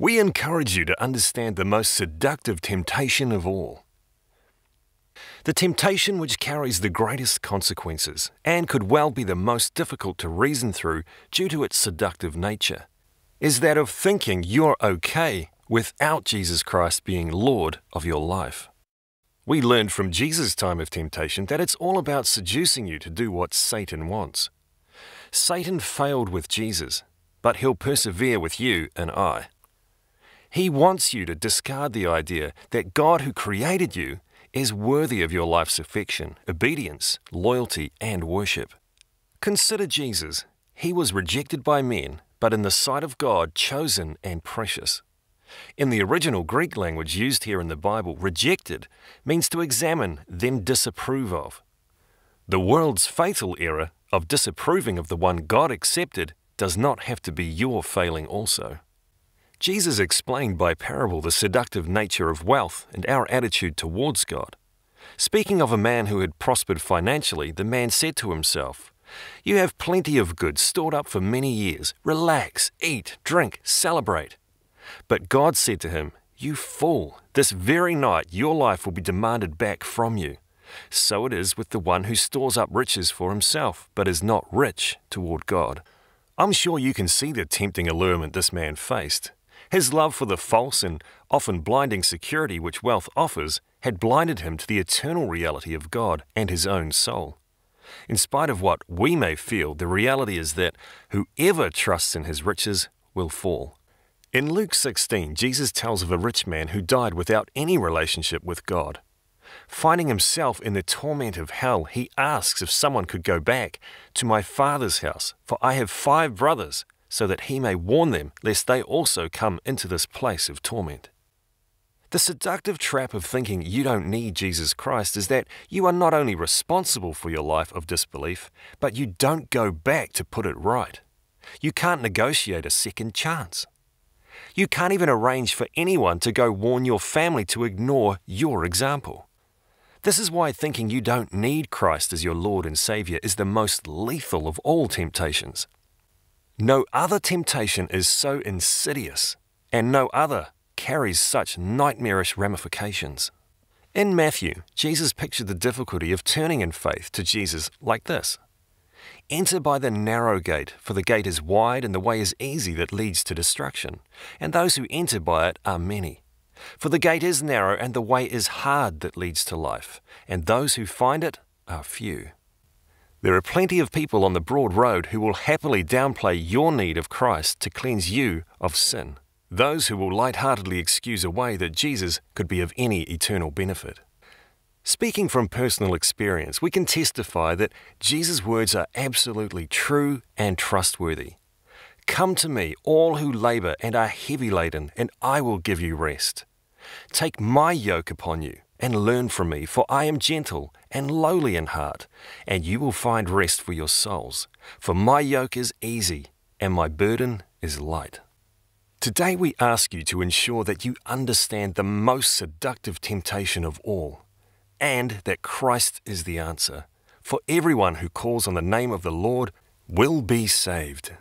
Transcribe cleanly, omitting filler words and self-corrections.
We encourage you to understand the most seductive temptation of all. The temptation which carries the greatest consequences and could well be the most difficult to reason through due to its seductive nature is that of thinking you're okay without Jesus Christ being Lord of your life. We learned from Jesus' time of temptation that it's all about seducing you to do what Satan wants. Satan failed with Jesus, but he'll persevere with you and I. He wants you to discard the idea that God who created you is worthy of your life's affection, obedience, loyalty, and worship. Consider Jesus. He was rejected by men, but in the sight of God, chosen and precious. In the original Greek language used here in the Bible, rejected means to examine, then disapprove of. The world's fatal error of disapproving of the one God accepted does not have to be your failing also. Jesus explained by parable the seductive nature of wealth and our attitude towards God. Speaking of a man who had prospered financially, the man said to himself, "You have plenty of goods stored up for many years. Relax, eat, drink, celebrate." But God said to him, "You fool, this very night your life will be demanded back from you. So it is with the one who stores up riches for himself, but is not rich toward God." I'm sure you can see the tempting allurement this man faced. His love for the false and often blinding security which wealth offers had blinded him to the eternal reality of God and his own soul. In spite of what we may feel, the reality is that whoever trusts in his riches will fall. In Luke 16, Jesus tells of a rich man who died without any relationship with God. Finding himself in the torment of hell, he asks if someone could go back to my father's house, for I have 5 brothers, so that he may warn them lest they also come into this place of torment. The seductive trap of thinking you don't need Jesus Christ is that you are not only responsible for your life of disbelief, but you don't go back to put it right. You can't negotiate a second chance. You can't even arrange for anyone to go warn your family to ignore your example. This is why thinking you don't need Christ as your Lord and Savior is the most lethal of all temptations. No other temptation is so insidious, and no other carries such nightmarish ramifications. In Matthew, Jesus pictured the difficulty of turning in faith to Jesus like this: "Enter by the narrow gate, for the gate is wide and the way is easy that leads to destruction, and those who enter by it are many. For the gate is narrow and the way is hard that leads to life, and those who find it are few." There are plenty of people on the broad road who will happily downplay your need of Christ to cleanse you of sin. Those who will lightheartedly excuse away that Jesus could be of any eternal benefit. Speaking from personal experience, we can testify that Jesus' words are absolutely true and trustworthy. "Come to me, all who labor and are heavy laden, and I will give you rest. Take my yoke upon you and learn from me, for I am gentle and lowly in heart, and you will find rest for your souls. For my yoke is easy and my burden is light." Today we ask you to ensure that you understand the most seductive temptation of all, and that Christ is the answer. For everyone who calls on the name of the Lord will be saved.